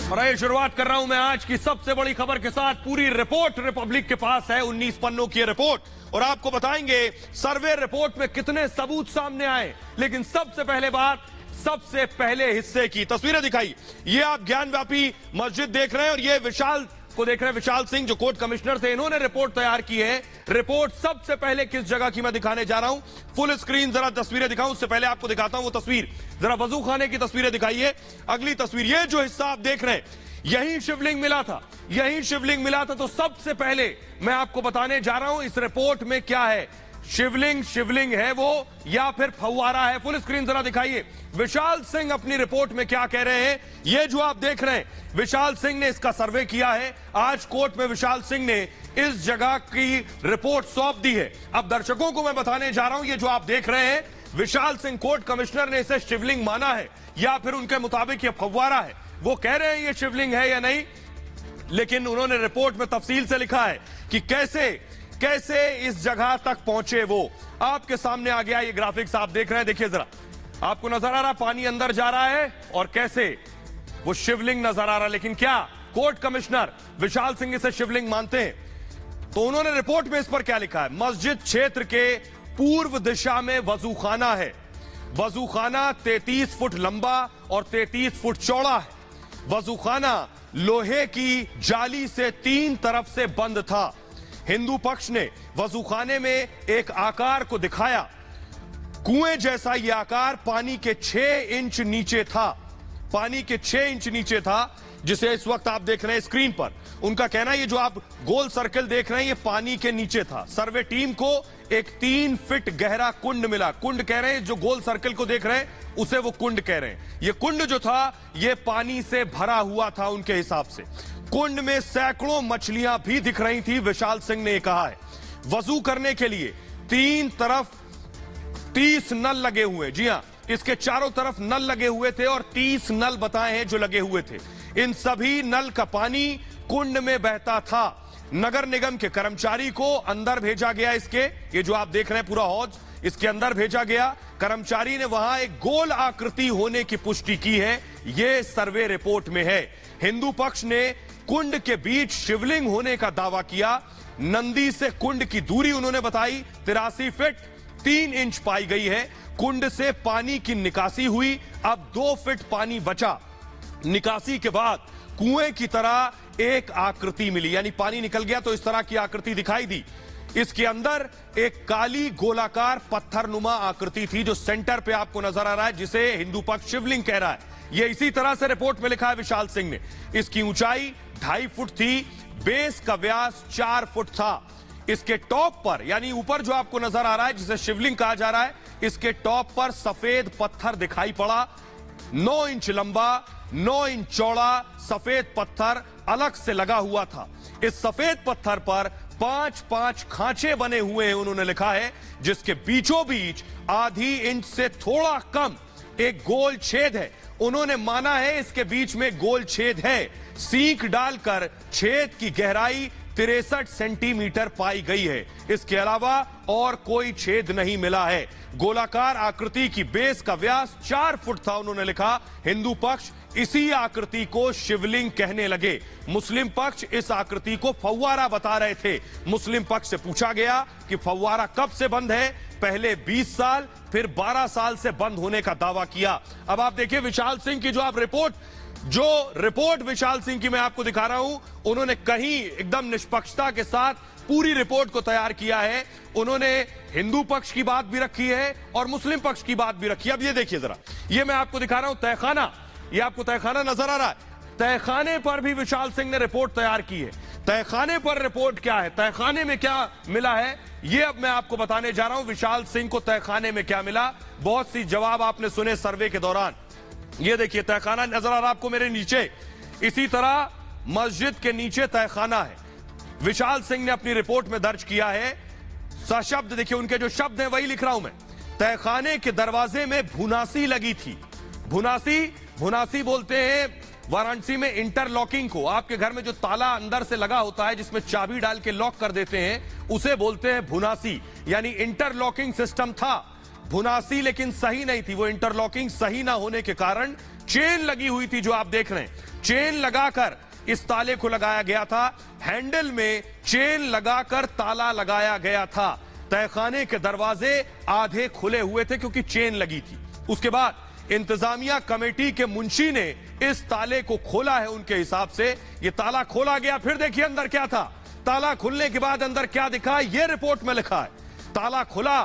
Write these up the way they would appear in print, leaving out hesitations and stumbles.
और ये शुरुआत कर रहा हूं मैं आज की सबसे बड़ी खबर के साथ। पूरी रिपोर्ट रिपब्लिक के पास है, 19 पन्नों की रिपोर्ट, और आपको बताएंगे सर्वे रिपोर्ट में कितने सबूत सामने आए। लेकिन सबसे पहले बात, सबसे पहले हिस्से की तस्वीरें दिखाई। ये आप ज्ञानव्यापी मस्जिद देख रहे हैं और ये विशाल को देख रहे हैं, विशाल सिंह जो कोर्ट कमिश्नर थे, इन्होंने रिपोर्ट तैयार की है। रिपोर्ट सबसे पहले किस जगह की मैं दिखाने जा रहा हूं, फुल स्क्रीन जरा तस्वीरें दिखाऊं। उससे पहले आपको दिखाता हूं वो तस्वीर, जरा वजू खाने की तस्वीरें दिखाइए। अगली तस्वीर, ये जो हिस्सा आप देख रहे हैं, यही शिवलिंग मिला था, यही शिवलिंग मिला था। तो सबसे पहले मैं आपको बताने जा रहा हूं इस रिपोर्ट में क्या है। शिवलिंग है वो या फिर फव्वारा है? फुल स्क्रीन जरा दिखाइए। विशाल सिंह अपनी रिपोर्ट में क्या कह रहे हैं, ये जो आप देख रहे हैं, विशाल सिंह ने इसका सर्वे किया है। आज कोर्ट में विशाल सिंह ने इस जगह की रिपोर्ट सौंप दी है। अब दर्शकों को मैं बताने जा रहा हूं, ये जो आप देख रहे हैं, विशाल सिंह कोर्ट कमिश्नर ने इसे शिवलिंग माना है या फिर उनके मुताबिक यह फव्वारा है। वो कह रहे हैं ये शिवलिंग है या नहीं, लेकिन उन्होंने रिपोर्ट में तफसील से लिखा है कि कैसे इस जगह तक पहुंचे। वो आपके सामने आ गया, ये ग्राफिक्स आप देख रहे हैं, देखिए जरा, आपको नजर आ रहा पानी अंदर जा रहा है और कैसे वो शिवलिंग नजर आ रहा। लेकिन क्या कोर्ट कमिश्नर विशाल सिंह इसे शिवलिंग मानते हैं? तो उन्होंने रिपोर्ट में इस पर क्या लिखा है, मस्जिद क्षेत्र के पूर्व दिशा में वजूखाना है। वजूखाना 33 फुट लंबा और 33 फुट चौड़ा है। वजूखाना लोहे की जाली से 3 तरफ से बंद था। हिंदू पक्ष ने वजूखाने में एक आकार को दिखाया, कुएं जैसा यह आकार पानी के 6 इंच नीचे था। पानी के 6 इंच नीचे था, जिसे इस वक्त आप देख रहे हैं स्क्रीन पर। उनका कहना है ये जो आप गोल सर्कल देख रहे हैं, ये पानी के नीचे था। सर्वे टीम को एक 3 फीट गहरा कुंड मिला। कुंड कह रहे हैं, जो गोल सर्कल को देख रहे हैं उसे वो कुंड कह रहे हैं। ये कुंड जो था ये पानी से भरा हुआ था उनके हिसाब से। कुंड में सैकड़ों मछलियां भी दिख रही थी, विशाल सिंह ने कहा है। वजू करने के लिए 3 तरफ 30 नल लगे हुए, जी हां, इसके चारों तरफ नल लगे हुए थे और 30 नल बताए हैं जो लगे हुए थे। इन सभी नल का पानी कुंड में बहता था। नगर निगम के कर्मचारी को अंदर भेजा गया, इसके ये जो आप देख रहे हैं पूरा हौज, इसके अंदर भेजा गया। कर्मचारी ने वहां एक गोल आकृति होने की पुष्टि की है, यह सर्वे रिपोर्ट में है। हिंदू पक्ष ने कुंड के बीच शिवलिंग होने का दावा किया। नंदी से कुंड की दूरी उन्होंने बताई 83 फीट 3 इंच पाई गई है। कुंड से पानी की निकासी हुई, अब 2 फीट पानी बचा। निकासी के बाद कुएं की तरह एक आकृति मिली, यानी पानी निकल गया तो इस तरह की आकृति दिखाई दी। इसके अंदर एक काली गोलाकार पत्थरनुमा आकृति थी जो सेंटर पे आपको नजर आ रहा है, जिसे हिंदू पक्ष शिवलिंग कह रहा है। यह इसी तरह से रिपोर्ट में लिखा है विशाल सिंह ने। इसकी ऊंचाई 2.5 फुट थी, बेस का व्यास 4 फुट था। इसके टॉप पर, यानी ऊपर जो आपको नजर आ रहा है जिसे शिवलिंग कहा जा रहा है, इसके टॉप पर सफेद पत्थर दिखाई पड़ा। 9 इंच लंबा, 9 इंच चौड़ा सफेद पत्थर अलग से लगा हुआ था। इस सफेद पत्थर पर 5-5 खांचे बने हुए हैं, उन्होंने लिखा है, जिसके बीचों बीच आधी इंच से थोड़ा कम एक गोल छेद है। उन्होंने माना है इसके बीच में गोल छेद है। सीख डालकर छेद की गहराई 63 सेंटीमीटर पाई गई है। इसके अलावा और कोई छेद नहीं मिला है। गोलाकार आकृति की बेस का व्यास 4 फुट था, उन्होंने लिखा। हिंदू पक्ष इसी आकृति को शिवलिंग कहने लगे। मुस्लिम पक्ष इस आकृति को फव्वारा बता रहे थे। मुस्लिम पक्ष से पूछा गया कि फव्वारा कब से बंद है, पहले 20 साल फिर 12 साल से बंद होने का दावा किया। अब आप देखिए विशाल सिंह की जो रिपोर्ट विशाल सिंह की मैं आपको दिखा रहा हूं, उन्होंने कहीं एकदम निष्पक्षता के साथ पूरी रिपोर्ट को तैयार किया है। उन्होंने हिंदू पक्ष की बात भी रखी है और मुस्लिम पक्ष की बात भी रखी है। अब ये देखिए जरा, ये मैं आपको दिखा रहा हूं तहखाना, ये आपको तहखाना नजर आ रहा है। तहखाने पर भी विशाल सिंह ने रिपोर्ट तैयार की है। तहखाने पर रिपोर्ट क्या है, तहखाने में क्या मिला है, ये अब मैं आपको बताने जा रहा हूं। विशाल सिंह को तहखाने में क्या मिला, बहुत सी जवाब आपने सुने सर्वे के दौरान। ये देखिए तहखाना नजर आ रहा आपको मेरे नीचे, इसी तरह मस्जिद के नीचे तहखाना है। विशाल सिंह ने अपनी रिपोर्ट में दर्ज किया है, सशब्द देखिए उनके जो शब्द हैं वही लिख रहा हूं मैं। तहखाने के दरवाजे में भुनासी लगी थी। भुनासी बोलते हैं वाराणसी में इंटरलॉकिंग को। आपके घर में जो ताला अंदर से लगा होता है जिसमें चाबी डाल के लॉक कर देते हैं, उसे बोलते हैं भुनासी, यानी इंटरलॉकिंग सिस्टम था। भुनासी लेकिन सही नहीं थी, वो इंटरलॉकिंग सही ना होने के कारण चेन लगी हुई थी जो आप देख रहे हैं। चेन लगाकर इस ताले को लगाया गया था, हैंडल में चेन लगाकर ताला लगाया गया था। तहखाने के दरवाजे आधे खुले हुए थे क्योंकि चेन लगी थी। उसके बाद इंतजामिया कमेटी के मुंशी ने इस ताले को खोला है। उनके हिसाब से यह ताला खोला गया। फिर देखिए अंदर क्या था। ताला खुलने के बाद अंदर क्या दिखा, यह रिपोर्ट में लिखा है। ताला खुला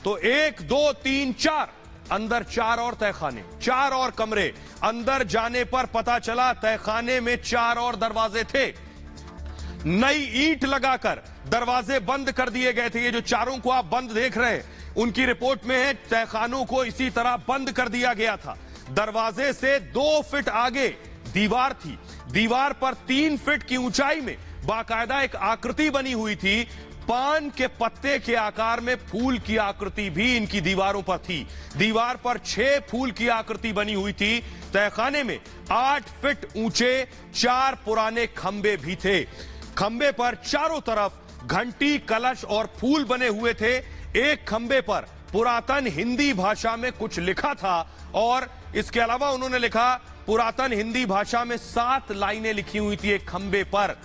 तो 1 2 3 4 अंदर 4 और तहखाने, 4 और कमरे। अंदर जाने पर पता चला तहखाने में 4 और दरवाजे थे। नई ईंट लगाकर दरवाजे बंद कर दिए गए थे। ये जो चारों को आप बंद देख रहे हैं, उनकी रिपोर्ट में है तहखानों को इसी तरह बंद कर दिया गया था। दरवाजे से 2 फीट आगे दीवार थी। दीवार पर 3 फीट की ऊंचाई में बाकायदा एक आकृति बनी हुई थी। पान के पत्ते के आकार में फूल की आकृति भी इनकी दीवारों पर थी। दीवार पर 6 फूल की आकृति बनी हुई थी। तहखाने में 8 फीट ऊंचे 4 पुराने खंबे भी थे। खंबे पर चारों तरफ घंटी, कलश और फूल बने हुए थे। एक खंबे पर पुरातन हिंदी भाषा में कुछ लिखा था और इसके अलावा उन्होंने लिखा, पुरातन हिंदी भाषा में 7 लाइनें लिखी हुई थी एक खंबे पर।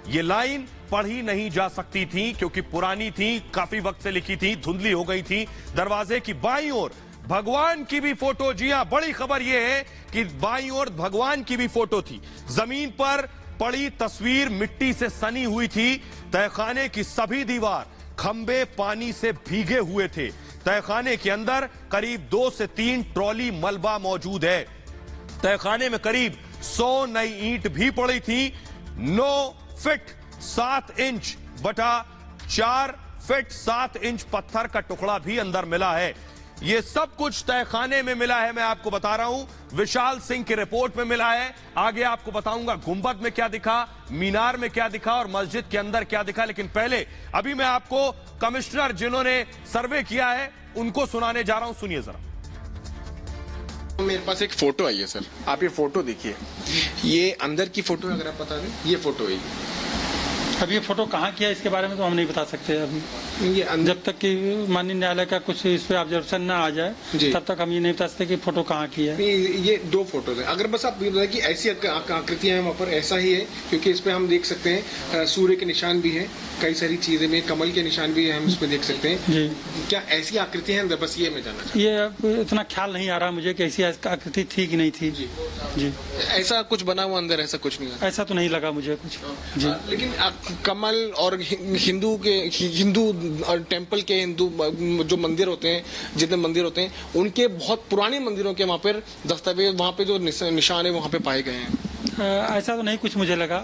यह लाइन पढ़ी नहीं जा सकती थी क्योंकि पुरानी थी, काफी वक्त से लिखी थी, धुंधली हो गई थी। दरवाजे की बाईं ओर भगवान की भी फोटो, जी हां, बड़ी खबर यह है कि बाईं ओर भगवान की भी फोटो थी। जमीन पर पड़ी तस्वीर मिट्टी से सनी हुई थी। तहखाने की सभी दीवार, खंबे पानी से भीगे हुए थे। तहखाने के अंदर करीब 2 से 3 ट्रॉली मलबा मौजूद है। तहखाने में करीब 100 नई ईंट भी पड़ी थी। 9 फीट 7 इंच बटा 4 फीट 7 इंच पत्थर का टुकड़ा भी अंदर मिला है। यह सब कुछ तहखाने में मिला है। मैं आपको बता रहा हूं, विशाल सिंह की रिपोर्ट में मिला है। आगे आपको बताऊंगा गुंबद में क्या दिखा, मीनार में क्या दिखा और मस्जिद के अंदर क्या दिखा। लेकिन पहले अभी मैं आपको कमिश्नर जिन्होंने सर्वे किया है उनको सुनाने जा रहा हूं। सुनिए जरा। मेरे पास एक फोटो आई है सर, आप ये फोटो देखिए। ये अंदर की फोटो है, अगर आप बता दें, ये फोटो है। अब ये फोटो कहाँ किया इसके बारे में तो हम नहीं बता सकते अभी। ये जब तक कि माननीय न्यायालय का कुछ इस पे ऑब्जर्वेशन ना आ जाए तब तक हम ये नहीं बता सकते कि फोटो कहाँ की है। ये 2 फोटो है। अगर बस आप ये बताएं कि ऐसी आकृतियां हैं वहाँ पर, ऐसा ही है क्योंकि इस पे हम देख सकते हैं सूर्य के निशान भी है, कई सारी चीजें में कमल के निशान भी है, हम इसमें देख सकते हैं। जी, क्या ऐसी आकृतियां हैं अंदर? बस ये मैं जानना चाहता हूँ। ये इतना ख्याल नहीं आ रहा मुझे कि ऐसी आकृति थी कि नहीं थी। जी, ऐसा कुछ बना हुआ अंदर, ऐसा कुछ नहीं है। ऐसा तो नहीं लगा मुझे कुछ। जी, लेकिन कमल और हिंदू टेम्पल के हिंदू जो मंदिर होते हैं, जितने मंदिर होते हैं, उनके बहुत पुराने मंदिरों के वहाँ पर दस्तावेज, वहाँ पे जो निशान है वहाँ पे पाए गए हैं। ऐसा तो नहीं कुछ मुझे लगा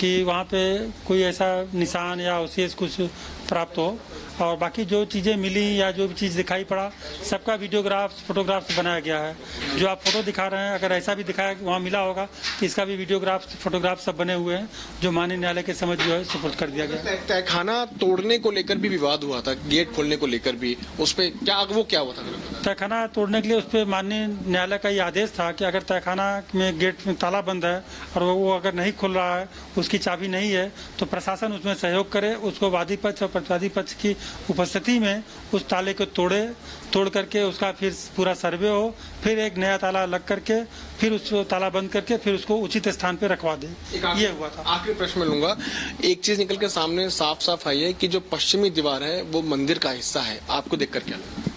कि वहाँ पे कोई ऐसा निशान या अवशेष कुछ प्राप्त हो। और बाकी जो चीज़ें मिली या जो भी चीज़ दिखाई पड़ा, सबका वीडियोग्राफ्स, फोटोग्राफ्स बनाया गया है। जो आप फोटो दिखा रहे हैं, अगर ऐसा भी दिखाया वहाँ मिला होगा तो इसका भी वीडियोग्राफ्स, फोटोग्राफ्स सब बने हुए हैं, जो माननीय न्यायालय के समझ जो है सुपुर्द कर दिया गया। तहखाना तोड़ने को लेकर भी विवाद हुआ था, गेट खोलने को लेकर भी, उस पर क्या हुआ था? तहखाना तोड़ने के लिए उस पर माननीय न्यायालय का ये आदेश था कि अगर तहखाना में गेट में ताला बंद है और वो अगर नहीं खुल रहा है, उसकी चाबी नहीं है, तो प्रशासन उसमें सहयोग करे, उसको वादी पक्ष और प्रतिवादी पक्ष की उपस्थिति में उस ताले को तोड़ करके उसका फिर पूरा सर्वे हो, फिर एक नया ताला लग करके फिर उस ताला बंद करके फिर उसको उचित स्थान पे रखवा दे। ये हुआ था। आखिरी प्रश्न में लूंगा, एक चीज निकल के सामने साफ साफ आई है कि जो पश्चिमी दीवार है वो मंदिर का हिस्सा है। आपको देखकर क्या लगा?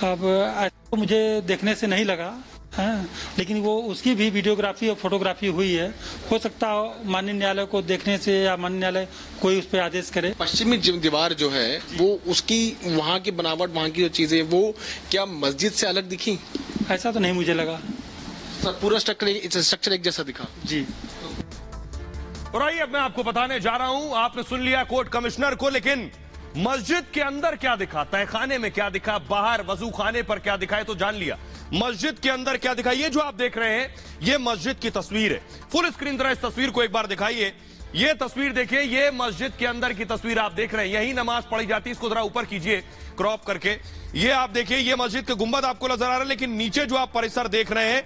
अब तो मुझे देखने से नहीं लगा है, लेकिन वो उसकी भी वीडियोग्राफी और फोटोग्राफी हुई है। हो सकता है माननीय न्यायालय को देखने से या माननीय न्यायालय कोई उस पर आदेश करे। पश्चिमी दीवार जो है वो उसकी वहाँ की बनावट, वहाँ की जो चीजें, वो क्या मस्जिद से अलग दिखी? ऐसा तो नहीं मुझे लगा। पूरा स्ट्रक्चर एक जैसा दिखा। जी। और आइए अब मैं आपको बताने जा रहा हूं, आपने सुन लिया कोर्ट कमिश्नर को, लेकिन मस्जिद के अंदर क्या दिखा, तहखाने में क्या दिखा, बाहर वजू खाने पर क्या दिखा, तो जान लिया। मस्जिद के अंदर क्या दिखा, ये जो आप देख रहे हैं ये मस्जिद की तस्वीर है। फुल स्क्रीन तरह इस तस्वीर को एक बार दिखाइए। ये तस्वीर देखिए, ये मस्जिद के अंदर की तस्वीर आप देख रहे हैं। यही नमाज पढ़ी जाती है। इसको जरा ऊपर कीजिए क्रॉप करके। ये आप देखिए, ये मस्जिद के गुंबद आपको नजर आ रहा है, लेकिन नीचे जो आप परिसर देख रहे हैं,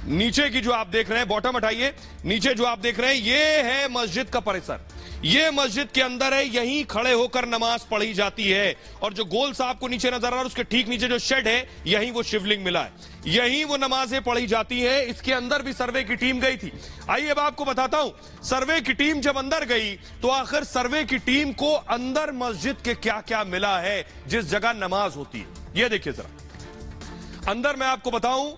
नीचे की जो आप देख रहे हैं, बॉटम हटाइए, नीचे जो आप देख रहे हैं ये है मस्जिद का परिसर। ये मस्जिद के अंदर है, यहीं खड़े होकर नमाज पढ़ी जाती है। और जो गोल सा आपको नीचे नजर आ रहा है, उसके ठीक नीचे जो शेड है, यहीं वो शिवलिंग मिला है, यहीं वो नमाजें पढ़ी जाती है। इसके अंदर भी सर्वे की टीम गई थी। आइए अब आपको बताता हूं, सर्वे की टीम जब अंदर गई तो आखिर सर्वे की टीम को अंदर मस्जिद के क्या क्या मिला है जिस जगह नमाज होती है। ये देखिए जरा अंदर, मैं आपको बताऊं,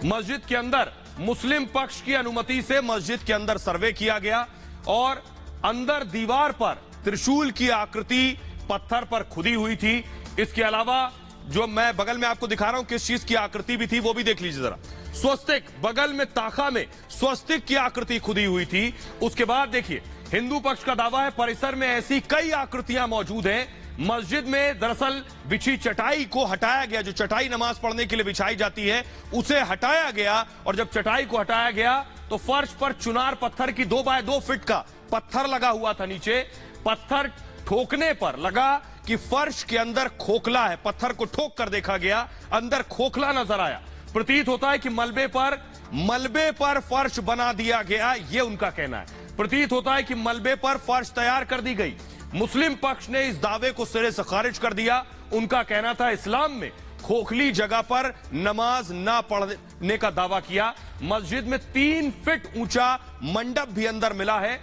मस्जिद के अंदर मुस्लिम पक्ष की अनुमति से मस्जिद के अंदर सर्वे किया गया और अंदर दीवार पर त्रिशूल की आकृति पत्थर पर खुदी हुई थी। इसके अलावा जो मैं बगल में आपको दिखा रहा हूं किस चीज की आकृति भी थी वो भी देख लीजिए जरा। स्वस्तिक, बगल में ताखा में स्वस्तिक की आकृति खुदी हुई थी। उसके बाद देखिए हिंदू पक्ष का दावा है परिसर में ऐसी कई आकृतियां मौजूद हैं। मस्जिद में दरअसल बिछी चटाई को हटाया गया, जो चटाई नमाज पढ़ने के लिए बिछाई जाती है उसे हटाया गया, और जब चटाई को हटाया गया तो फर्श पर चुनार पत्थर की 2 बाय 2 फीट का पत्थर लगा हुआ था नीचे। पत्थर ठोकने पर लगा कि फर्श के अंदर खोखला है, पत्थर को ठोक कर देखा गया, अंदर खोखला नजर आया। प्रतीत होता है कि मलबे पर फर्श बना दिया गया, यह उनका कहना है। प्रतीत होता है कि मलबे पर फर्श तैयार कर दी गई। मुस्लिम पक्ष ने इस दावे को सिरे से खारिज कर दिया। उनका कहना था इस्लाम में खोखली जगह पर नमाज ना पढ़ने का दावा किया। मस्जिद में 3 फीट ऊंचा मंडप भी अंदर मिला है।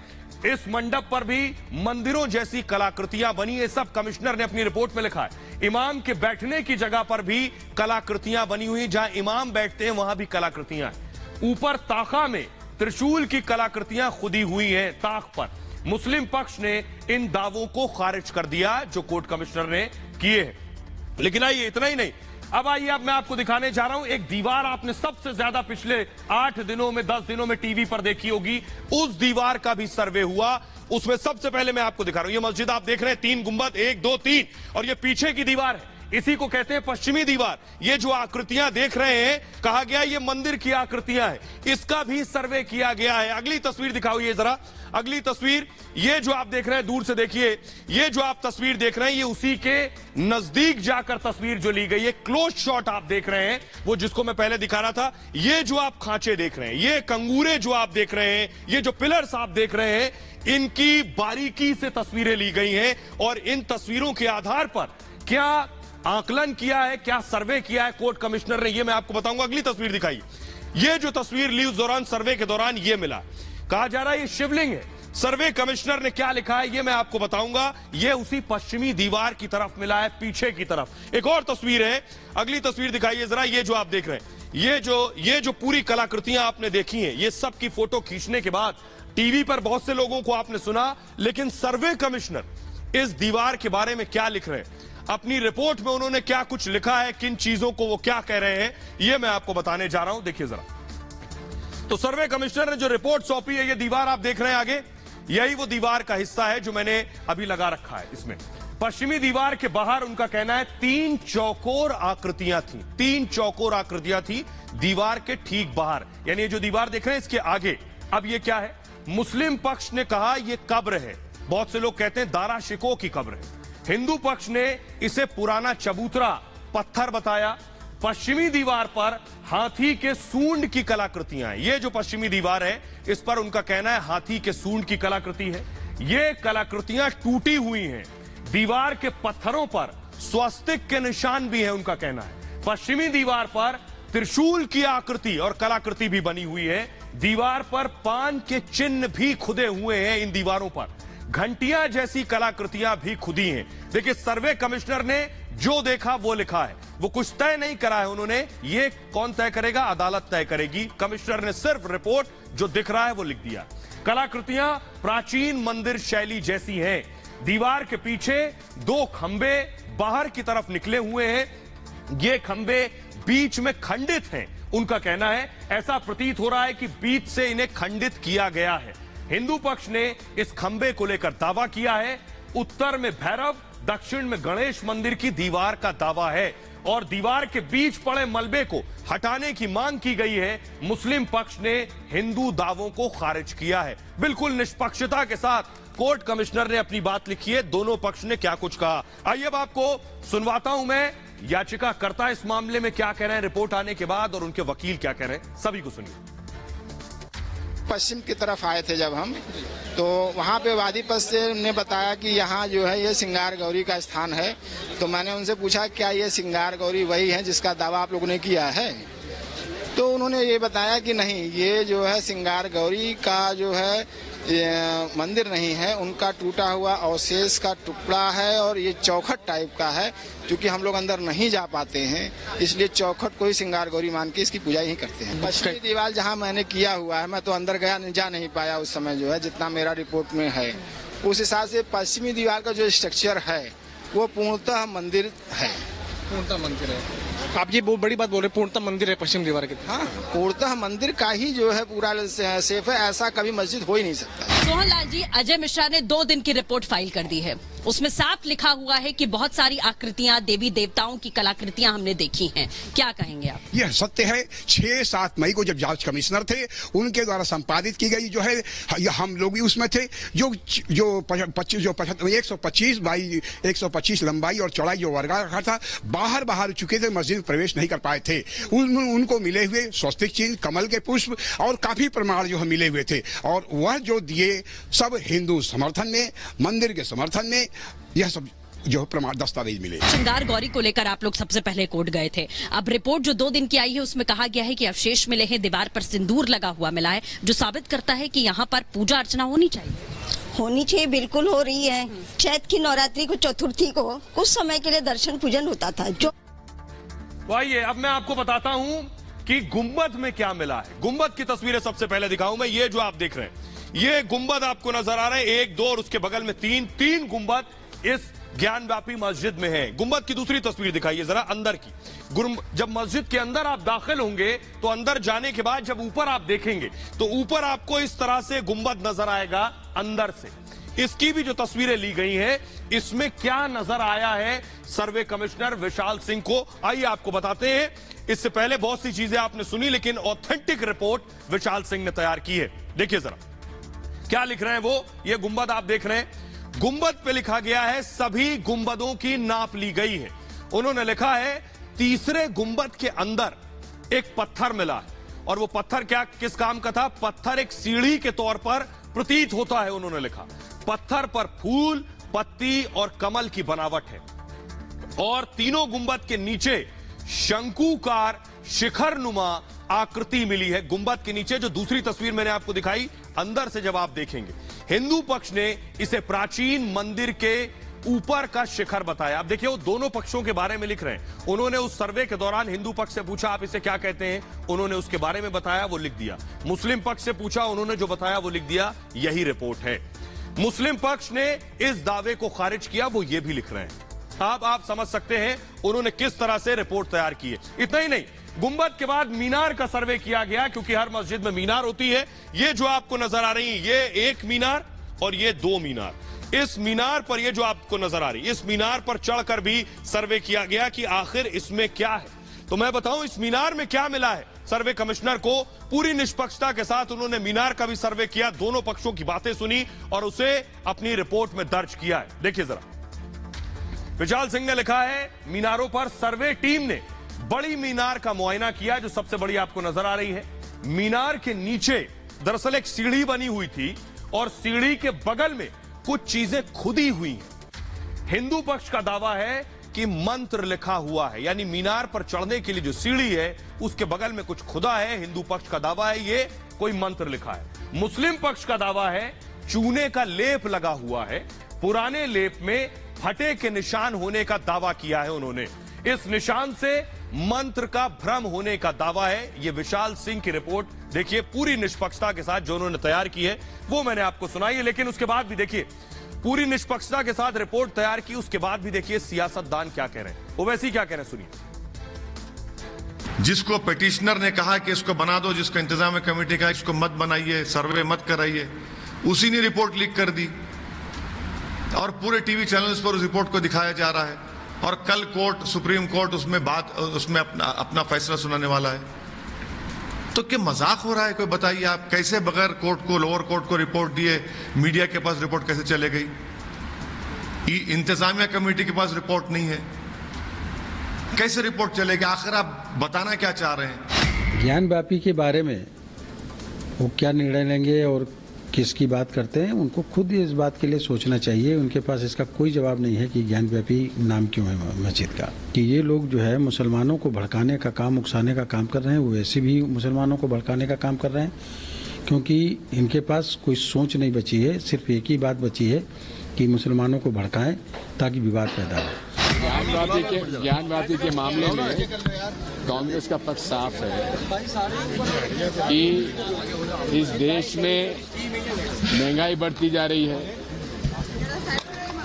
इस मंडप पर भी मंदिरों जैसी कलाकृतियां बनी है। सब कमिश्नर ने अपनी रिपोर्ट में लिखा है। इमाम के बैठने की जगह पर भी कलाकृतियां बनी हुई, जहां इमाम बैठते हैं वहां भी कलाकृतियां हैं। ऊपर ताखा में त्रिशूल की कलाकृतियां खुदी हुई हैं ताख पर। मुस्लिम पक्ष ने इन दावों को खारिज कर दिया जो कोर्ट कमिश्नर ने किए हैं। लेकिन आइए इतना ही नहीं, अब आइए अब मैं आपको दिखाने जा रहा हूं एक दीवार आपने सबसे ज्यादा पिछले 8 दिनों में 10 दिनों में टीवी पर देखी होगी। उस दीवार का भी सर्वे हुआ। उसमें सबसे पहले मैं आपको दिखा रहा हूं, ये मस्जिद आप देख रहे हैं 3 गुंबद 1 2 3, और ये पीछे की दीवार है, इसी को कहते हैं पश्चिमी दीवार। ये जो आकृतियां देख रहे हैं, कहा गया ये मंदिर की आकृतियां हैं, इसका भी सर्वे किया गया है। अगली तस्वीर दिखाओ ये जरा, अगली तस्वीर, ये जो आप देख रहे हैं दूर से देखिए, ये जो आप तस्वीर देख रहे हैं ये उसी के नजदीक जाकर तस्वीर जो ली गई है, क्लोज शॉट आप देख रहे हैं, वो जिसको मैं पहले दिखा रहा था। ये जो आप खांचे देख रहे हैं, ये कंगूरे जो आप देख रहे हैं, ये जो पिलर्स आप देख रहे हैं, इनकी बारीकी से तस्वीरें ली गई हैं। और इन तस्वीरों के आधार पर क्या आकलन किया है, क्या सर्वे किया है कोर्ट कमिश्नर ने, यह मैं आपको बताऊंगा। अगली तस्वीर दिखाइए, यह जो तस्वीर ली उस दौरान सर्वे के दौरान यह मिला, कहा जा रहा है ये शिवलिंग है। सर्वे कमिश्नर ने क्या लिखा है यह मैं आपको बताऊंगा। यह उसी पश्चिमी दीवार की तरफ मिला है, पीछे की तरफ। एक और तस्वीर है, अगली तस्वीर दिखाइए जरा। ये जो आप देख रहे हैं, ये जो पूरी कलाकृतियां आपने देखी हैं, ये सब की फोटो खींचने के बाद टीवी पर बहुत से लोगों को आपने सुना, लेकिन सर्वे कमिश्नर इस दीवार के बारे में क्या लिख रहे हैं, अपनी रिपोर्ट में उन्होंने क्या कुछ लिखा है, किन चीजों को वो क्या कह रहे हैं, यह मैं आपको बताने जा रहा हूं। देखिए जरा, तो सर्वे कमिश्नर ने जो रिपोर्ट सौंपी है, ये दीवार आप देख रहे हैं आगे, यही वो दीवार का हिस्सा है जो मैंने अभी लगा रखा है। इसमें पश्चिमी दीवार के बाहर उनका कहना है 3 चौकोर आकृतियां थी, 3 चौकोर आकृतियां थी दीवार के ठीक बाहर, यानी ये जो दीवार देख रहे हैं इसके आगे। अब ये क्या है, मुस्लिम पक्ष ने कहा ये कब्र है, बहुत से लोग कहते हैं दारा शिकोह की कब्र है। हिंदू पक्ष ने इसे पुराना चबूतरा पत्थर बताया। पश्चिमी दीवार पर हाथी के सूंड की कलाकृतियां हैं। ये जो पश्चिमी दीवार है इस पर उनका कहना है हाथी के सूंड की कलाकृति है। ये कलाकृतियां टूटी हुई हैं। दीवार के पत्थरों पर स्वस्तिक के निशान भी है, उनका कहना है। पश्चिमी दीवार पर त्रिशूल की आकृति और कलाकृति भी बनी हुई है। दीवार पर पान के चिन्ह भी खुदे हुए हैं। इन दीवारों पर घंटियां जैसी कलाकृतियां भी खुदी हैं। देखिए, सर्वे कमिश्नर ने जो देखा वो लिखा है, वो कुछ तय नहीं करा है उन्होंने। ये कौन तय करेगा, अदालत तय करेगी। कमिश्नर ने सिर्फ रिपोर्ट जो दिख रहा है वो लिख दिया। कलाकृतियां प्राचीन मंदिर शैली जैसी हैं। दीवार के पीछे 2 खंबे बाहर की तरफ निकले हुए हैं। ये खंबे बीच में खंडित हैं, उनका कहना है। ऐसा प्रतीत हो रहा है कि बीच से इन्हें खंडित किया गया है। हिंदू पक्ष ने इस खंबे को लेकर दावा किया है। उत्तर में भैरव, दक्षिण में गणेश मंदिर की दीवार का दावा है और दीवार के बीच पड़े मलबे को हटाने की मांग की गई है। मुस्लिम पक्ष ने हिंदू दावों को खारिज किया है। बिल्कुल निष्पक्षता के साथ कोर्ट कमिश्नर ने अपनी बात लिखी है। दोनों पक्ष ने क्या कुछ कहा, आइए अब आपको सुनवाता हूं मैं। याचिकाकर्ता इस मामले में क्या कह रहे हैं रिपोर्ट आने के बाद और उनके वकील क्या कह रहे हैं, सभी को सुनिए। पश्चिम की तरफ आए थे जब हम, तो वहाँ पे वादी पथ से ने बताया कि यहाँ जो है ये सिंगार गौरी का स्थान है। तो मैंने उनसे पूछा क्या ये सिंगार गौरी वही है जिसका दावा आप लोगों ने किया है? तो उन्होंने ये बताया कि नहीं, ये जो है सिंगार गौरी का जो है ये मंदिर नहीं है, उनका टूटा हुआ अवशेष का टुकड़ा है और ये चौखट टाइप का है। क्योंकि हम लोग अंदर नहीं जा पाते हैं, इसलिए चौखट को ही सिंगार गौरी मान के इसकी पूजा ही करते हैं। पश्चिमी दीवार जहाँ मैंने किया हुआ है, मैं तो अंदर गया जा नहीं पाया उस समय, जो है जितना मेरा रिपोर्ट में है उस हिसाब से पश्चिमी दीवार का जो स्ट्रक्चर है वो पूर्णतः मंदिर है। पूर्णतः मंदिर है। आप ये बहुत बड़ी बात बोल रहे हैं, पूर्णतः मंदिर है पश्चिम दीवार के। हाँ, पूर्णतः मंदिर का ही जो है पूरा सेफ है, ऐसा कभी मस्जिद हो ही नहीं सकता। सोहन लाल जी, अजय मिश्रा ने 2 दिन की रिपोर्ट फाइल कर दी है। उसमें साफ लिखा हुआ है कि बहुत सारी आकृतियां, देवी देवताओं की कलाकृतियां हमने देखी हैं। क्या कहेंगे आप? यह सत्य है। 6-7 मई को जब जांच कमिश्नर थे, उनके द्वारा संपादित की गई जो है, हम लोग भी उसमें थे, जो 125 बाई 125 लंबाई और चौड़ाई जो वर्गाकार था, बाहर चुके थे, मस्जिद में प्रवेश नहीं कर पाए थे। उनको मिले हुए स्वस्तिक चिन्ह, कमल के पुष्प और काफी प्रमाण जो है मिले हुए थे, और वह जो दिए सब हिंदू समर्थन में, मंदिर के समर्थन में, यह सब जो प्रमाण दस्तावेज मिले। श्रृंगार गौरी को लेकर आप लोग सबसे पहले कोर्ट गए थे। अब रिपोर्ट जो 2 दिन की आई है उसमें कहा गया है कि अवशेष मिले हैं, दीवार पर सिंदूर लगा हुआ मिला है, जो साबित करता है कि यहाँ पर पूजा अर्चना होनी चाहिए। बिल्कुल हो रही है। चैत की नवरात्रि को, चतुर्थी को कुछ समय के लिए दर्शन पूजन होता था। जो आइए अब मैं आपको बताता हूं कि गुंबद में क्या मिला है। गुंबद की तस्वीरें सबसे पहले दिखाऊं मैं। ये जो आप देख रहे हैं, ये गुंबद आपको नजर आ रहे हैं, 1, 2 और उसके बगल में 3 गुंबद इस ज्ञानव्यापी मस्जिद में है। गुंबद की दूसरी तस्वीर दिखाइए जरा अंदर की। जब मस्जिद के अंदर आप दाखिल होंगे तो अंदर जाने के बाद जब ऊपर आप देखेंगे तो ऊपर आपको इस तरह से गुंबद नजर आएगा अंदर से। इसकी भी जो तस्वीरें ली गई हैं, इसमें क्या नजर आया है सर्वे कमिश्नर विशाल सिंह को, आइए आपको बताते हैं। इससे पहले बहुत सी चीजें आपने सुनी, लेकिन ऑथेंटिक रिपोर्ट विशाल सिंह ने तैयार की है। देखिए जरा क्या लिख रहे हैं वो। ये गुंबद आप देख रहे हैं, गुंबद पे लिखा गया है सभी गुंबदों की नाप ली गई है। उन्होंने लिखा है तीसरे गुंबद के अंदर एक पत्थर मिला है, और वो पत्थर क्या किस काम का था? पत्थर एक सीढ़ी के तौर पर प्रतीत होता है। उन्होंने लिखा पत्थर पर फूल, पत्ती और कमल की बनावट है, और तीनों गुंबद के नीचे शंकुकार शिखर नुमा आकृति मिली है। गुंबद के नीचे जो दूसरी तस्वीर मैंने आपको दिखाई, अंदर से जब आप देखेंगे, हिंदू पक्ष ने इसे प्राचीन मंदिर के ऊपर का शिखर बताया। आप देखिए वो दोनों पक्षों के बारे में लिख रहे हैं। उन्होंने उस सर्वे के दौरान हिंदू पक्ष से पूछा आप इसे क्या कहते हैं, उन्होंने उसके बारे में बताया, वो लिख दिया। मुस्लिम पक्ष से पूछा, उन्होंने जो बताया वो लिख दिया। यही रिपोर्ट है। मुस्लिम पक्ष ने इस दावे को खारिज किया, वो ये भी लिख रहे हैं। आप समझ सकते हैं उन्होंने किस तरह से रिपोर्ट तैयार की है। इतना ही नहीं, गुंबद के बाद मीनार का सर्वे किया गया, क्योंकि हर मस्जिद में मीनार होती है। ये जो आपको नजर आ रही है, ये 1 मीनार और ये 2 मीनार। इस मीनार पर, ये जो आपको नजर आ रही है, इस मीनार पर चढ़कर भी सर्वे किया गया कि आखिर इसमें क्या है। तो मैं बताऊं इस मीनार में क्या मिला है। सर्वे कमिश्नर को पूरी निष्पक्षता के साथ उन्होंने मीनार का भी सर्वे किया, दोनों पक्षों की बातें सुनी और उसे अपनी रिपोर्ट में दर्ज किया है। देखिए जरा, विशाल सिंह ने लिखा है मीनारों पर सर्वे टीम ने बड़ी मीनार का मुआयना किया, जो सबसे बड़ी आपको नजर आ रही है। मीनार के नीचे दरअसल एक सीढ़ी बनी हुई थी, और सीढ़ी के बगल में कुछ चीजें खुदी हुई हैं। हिंदू पक्ष का दावा है कि मंत्र लिखा हुआ है, यानी मीनार पर चढ़ने के लिए जो सीढ़ी है उसके बगल में कुछ खुदा है। हिंदू पक्ष का दावा है ये कोई मंत्र लिखा है। मुस्लिम पक्ष का दावा है चूने का लेप लगा हुआ है। पुराने लेप में फटे के निशान होने का दावा किया है उन्होंने। इस निशान से मंत्र का भ्रम होने का दावा है। यह विशाल सिंह की रिपोर्ट देखिए, पूरी निष्पक्षता के साथ जो उन्होंने तैयार की है वो मैंने आपको सुनाई है। लेकिन उसके बाद भी देखिए, पूरी निष्पक्षता के साथ रिपोर्ट तैयार की, उसके बाद भी देखिए सियासतदान क्या कह रहे हैं। ओवैसी क्या कह रहे हैं, सुनिए। जिसको पिटिशनर ने कहा कि इसको बना दो, जिसको इंतजाम कमेटी का इसको मत बनाइए, सर्वे मत कराइए, उसी ने रिपोर्ट लीक कर दी और पूरे टीवी चैनल्स पर उस रिपोर्ट को दिखाया जा रहा है। और कल कोर्ट, सुप्रीम कोर्ट उसमें अपना फैसला सुनाने वाला है। तो क्या मजाक हो रहा है? कोई बताइए आप, कैसे बगैर कोर्ट को, लोअर कोर्ट को रिपोर्ट दिए मीडिया के पास रिपोर्ट कैसे चले गई? इंतजामिया कमेटी के पास रिपोर्ट नहीं है, कैसे रिपोर्ट चलेगी? आखिर आप बताना क्या चाह रहे हैं? ज्ञानव्यापी के बारे में वो क्या निर्णय लेंगे और किसकी बात करते हैं, उनको खुद इस बात के लिए सोचना चाहिए। उनके पास इसका कोई जवाब नहीं है कि ज्ञानव्यापी नाम क्यों है मस्जिद का। कि ये लोग जो है मुसलमानों को भड़काने का काम, उकसाने का काम कर रहे हैं, वो वैसे भी मुसलमानों को भड़काने का काम कर रहे हैं, क्योंकि इनके पास कोई सोच नहीं बची है। सिर्फ एक ही बात बची है कि मुसलमानों को भड़काएं ताकि विवाद पैदा हो। ज्ञानवापी के मामले में कांग्रेस का पक्ष साफ है कि इस देश में महंगाई बढ़ती जा रही है,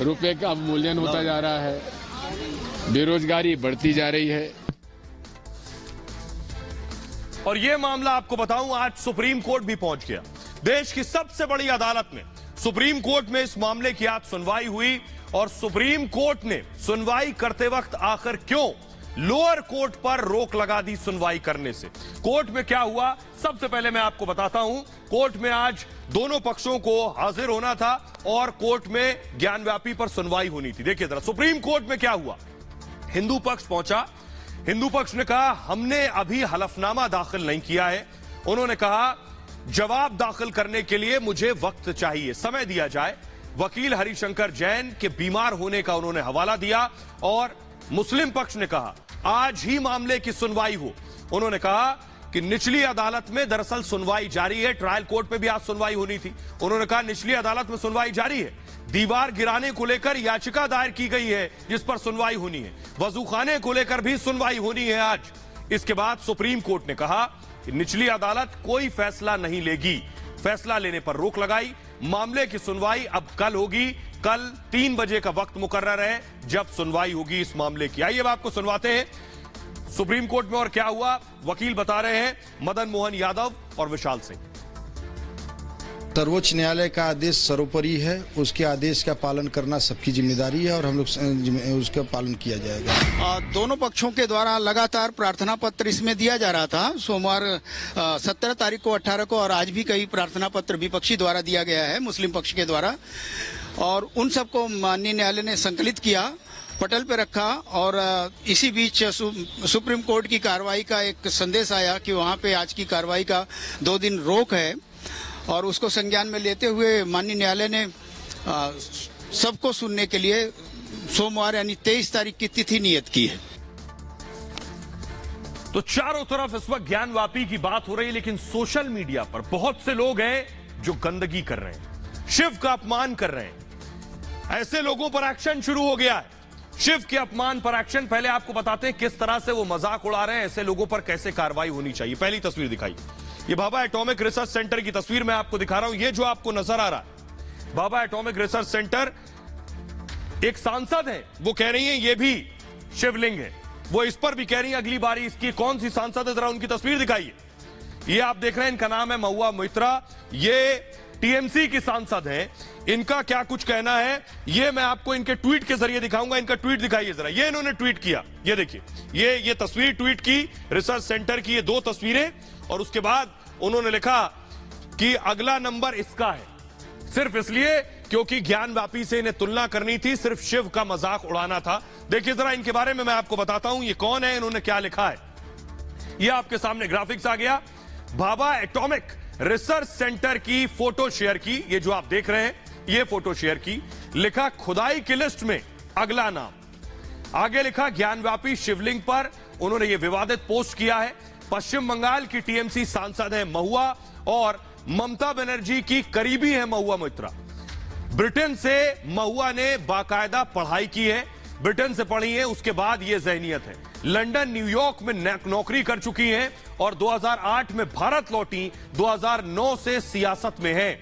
रुपए का अवमूल्यन होता जा रहा है, बेरोजगारी बढ़ती जा रही है। और यह मामला आपको बताऊं, आज सुप्रीम कोर्ट भी पहुंच गया। देश की सबसे बड़ी अदालत में, सुप्रीम कोर्ट में इस मामले की आज सुनवाई हुई। और सुप्रीम कोर्ट ने सुनवाई करते वक्त आखिर क्यों लोअर कोर्ट पर रोक लगा दी सुनवाई करने से? कोर्ट में क्या हुआ, सबसे पहले मैं आपको बताता हूं। कोर्ट में आज दोनों पक्षों को हाजिर होना था और कोर्ट में ज्ञानव्यापी पर सुनवाई होनी थी। देखिए जरा सुप्रीम कोर्ट में क्या हुआ। हिंदू पक्ष पहुंचा। हिंदू पक्ष ने कहा हमने अभी हलफनामा दाखिल नहीं किया है। उन्होंने कहा जवाब दाखिल करने के लिए मुझे वक्त चाहिए, समय दिया जाए। वकील हरिशंकर जैन के बीमार होने का उन्होंने हवाला दिया। और मुस्लिम पक्ष ने कहा आज ही मामले की सुनवाई हो। उन्होंने कहा कि निचली अदालत में दरअसल सुनवाई जारी है, ट्रायल कोर्ट में भी आज सुनवाई होनी थी। उन्होंने कहा निचली अदालत में सुनवाई जारी है, दीवार गिराने को लेकर याचिका दायर की गई है जिस पर सुनवाई होनी है, वजूखाने को लेकर भी सुनवाई होनी है आज। इसके बाद सुप्रीम कोर्ट ने कहा कि निचली अदालत कोई फैसला नहीं लेगी, फैसला लेने पर रोक लगाई। मामले की सुनवाई अब कल होगी। कल 3 बजे का वक्त मुकर्रर है जब सुनवाई होगी इस मामले की। आइए अब आपको सुनवाते हैं सुप्रीम कोर्ट में और क्या हुआ। वकील बता रहे हैं मदन मोहन यादव और विशाल सिंह। सर्वोच्च न्यायालय का आदेश सर्वोपरि है, उसके आदेश का पालन करना सबकी जिम्मेदारी है और हम लोग उसका पालन किया जाएगा। दोनों पक्षों के द्वारा लगातार प्रार्थना पत्र इसमें दिया जा रहा था। सोमवार 17 तारीख को, 18 को और आज भी कई प्रार्थना पत्र विपक्षी द्वारा दिया गया है, मुस्लिम पक्ष के द्वारा। और उन सबको माननीय न्यायालय ने संकलित किया, पटल पे रखा। और इसी बीच सुप्रीम कोर्ट की कार्रवाई का एक संदेश आया कि वहाँ पे आज की कार्रवाई का 2 दिन रोक है। और उसको संज्ञान में लेते हुए माननीय न्यायालय ने सबको सुनने के लिए सोमवार यानी 23 तारीख की तिथि नियत की है। तो चारों तरफ इस वक्त ज्ञानवापी की बात हो रही है, लेकिन सोशल मीडिया पर बहुत से लोग हैं जो गंदगी कर रहे हैं, शिव का अपमान कर रहे हैं। ऐसे लोगों पर एक्शन शुरू हो गया है। शिव के अपमान पर एक्शन। पहले आपको बताते हैं किस तरह से वो मजाक उड़ा रहे हैं, ऐसे लोगों पर कैसे कार्रवाई होनी चाहिए। पहली तस्वीर दिखाई, ये भाभा एटॉमिक रिसर्च सेंटर की तस्वीर मैं आपको दिखा रहा हूं। ये जो आपको नजर आ रहा है भाभा एटॉमिक रिसर्च सेंटर, एक सांसद है, वो कह रही हैं ये भी शिवलिंग है। वो इस पर भी कह रही हैं अगली बारी इसकी कौन सी सांसद है, जरा उनकी तस्वीर दिखाइए। ये आप देख रहे हैं, इनका नाम है महुआ मोइत्रा। ये टीएमसी की सांसद हैं। इनका क्या कुछ कहना है ये मैं आपको इनके ट्वीट के जरिए दिखाऊंगा। इनका ट्वीट दिखाइए जरा। ये इन्होंने ट्वीट किया, ये देखिए, ये तस्वीर ट्वीट की रिसर्च सेंटर की, ये 2 तस्वीरें। और उसके बाद उन्होंने लिखा कि अगला नंबर इसका है, सिर्फ इसलिए क्योंकि ज्ञानव्यापी से इन्हें तुलना करनी थी, सिर्फ शिव का मजाक उड़ाना था। देखिए जरा इनके बारे में मैं आपको बताता हूं ये कौन है, इन्होंने क्या लिखा है। ये आपके सामने ग्राफिक्स आ गया। भाभा एटॉमिक रिसर्च सेंटर की फोटो शेयर की, ये जो आप देख रहे हैं ये फोटो शेयर की। लिखा खुदाई की लिस्ट में अगला नाम। आगे लिखा ज्ञानव्यापी शिवलिंग पर उन्होंने ये विवादित पोस्ट किया है। पश्चिम बंगाल की टीएमसी सांसद है महुआ और ममता बनर्जी की करीबी है महुआ मोइत्रा। ब्रिटेन से महुआ ने बाकायदा पढ़ाई की है, ब्रिटेन से पढ़ी है, उसके बाद ये ज़हनियत है। लंदन, न्यूयॉर्क में नौकरी कर चुकी हैं और 2008 में भारत लौटी। 2009 से सियासत में हैं।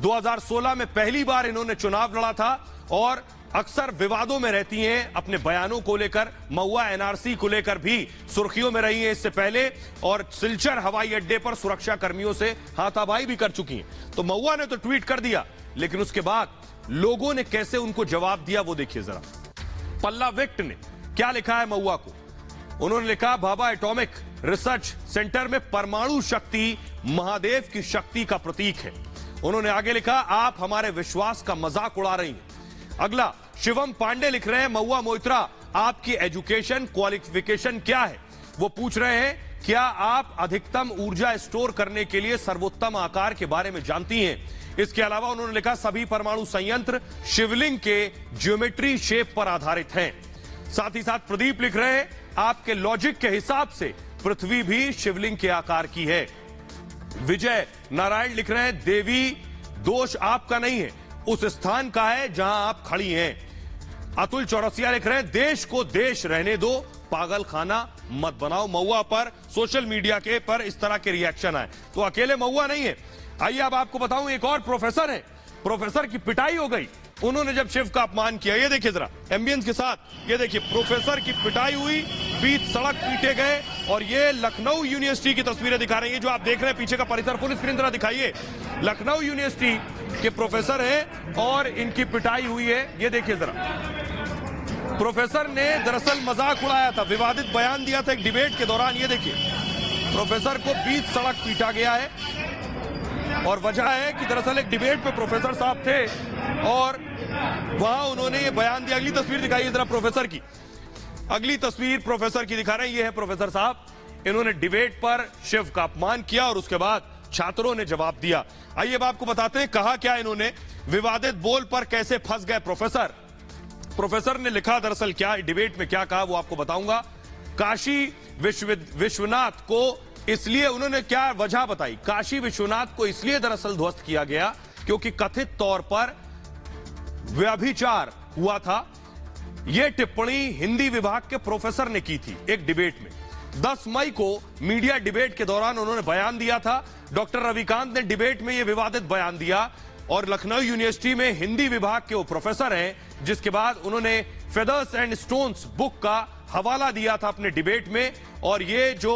2016 में पहली बार इन्होंने चुनाव लड़ा था और अक्सर विवादों में रहती हैं अपने बयानों को लेकर। महुआ एनआरसी को लेकर भी सुर्खियों में रही हैं इससे पहले और सिलचर हवाई अड्डे पर सुरक्षा कर्मियों से हाथापाई भी कर चुकी हैं। तो महुआ ने तो ट्वीट कर दिया, लेकिन उसके बाद लोगों ने कैसे उनको जवाब दिया वो देखिए जरा। पल्ला विक्ट ने क्या लिखा है महुआ को, उन्होंने लिखा भाभा एटॉमिक रिसर्च सेंटर में परमाणु शक्ति महादेव की शक्ति का प्रतीक है। उन्होंने आगे लिखा आप हमारे विश्वास का मजाक उड़ा रही हैं। अगला शिवम पांडे लिख रहे हैं महुआ मोइत्रा आपकी एजुकेशन क्वालिफिकेशन क्या है, वो पूछ रहे हैं क्या आप अधिकतम ऊर्जा स्टोर करने के लिए सर्वोत्तम आकार के बारे में जानती हैं? इसके अलावा उन्होंने लिखा सभी परमाणु संयंत्र शिवलिंग के ज्योमेट्री शेप पर आधारित हैं। साथ ही साथ प्रदीप लिख रहे हैं आपके लॉजिक के हिसाब से पृथ्वी भी शिवलिंग के आकार की है। विजय नारायण लिख रहे हैं देवी दोष आपका नहीं है, उस स्थान का है जहां आप खड़ी हैं। अतुल चौरसिया लिख रहे हैं देश को देश रहने दो, पागल खाना मत बनाओ। महुआ पर सोशल मीडिया के पर इस तरह के रिएक्शन आए, तो अकेले महुआ नहीं है। आइए अब आपको बताऊं एक और प्रोफेसर है, प्रोफेसर की पिटाई हो गई। उन्होंने जब शिव का अपमान किया, ये देखिए जरा एम्बियंस के साथ, ये देखिए प्रोफेसर की पिटाई हुई, बीच सड़क पीटे गए। और ये लखनऊ यूनिवर्सिटी की तस्वीरें दिखा रही है, जो आप देख रहे हैं पीछे का परिसर फुल स्क्रीन जरा दिखाइए। लखनऊ यूनिवर्सिटी के प्रोफेसर हैं और इनकी पिटाई हुई है, ये देखिए जरा। प्रोफेसर ने दरअसल मजाक उड़ाया था, विवादित बयान दिया था एक डिबेट के दौरान। ये देखिए प्रोफेसर को बीच सड़क पीटा गया है और वजह है कि दरअसल एक डिबेट में प्रोफेसर साहब थे और वहां उन्होंने ये बयान दिया। अगली तस्वीर दिखाइए जरा प्रोफेसर की, अगली तस्वीर प्रोफेसर की दिखा रहे हैं। ये है प्रोफेसर साहब, इन्होंने डिबेट पर शिव का अपमान किया और उसके बाद छात्रों ने जवाब दिया। आइए अब आपको बताते हैं कहा क्या इन्होंने, विवादित बोल पर कैसे फंस गए प्रोफेसर। प्रोफेसर ने लिखा दरअसल क्या डिबेट में क्या कहा वो आपको बताऊंगा। काशी विश्वनाथ को इसलिए, उन्होंने क्या वजह बताई, काशी विश्वनाथ को इसलिए दरअसल ध्वस्त किया गया क्योंकि कथित तौर पर व्यभिचार हुआ था। यह टिप्पणी हिंदी विभाग के प्रोफेसर ने की थी एक डिबेट में। 10 मई को मीडिया डिबेट के दौरान उन्होंने बयान दिया था। डॉक्टर रविकांत ने डिबेट में यह विवादित बयान दिया और लखनऊ यूनिवर्सिटी में हिंदी विभाग के वो प्रोफेसर हैं, जिसके बाद उन्होंने फेदर्स एंड स्टोन्स बुक का हवाला दिया था अपने डिबेट में। और ये जो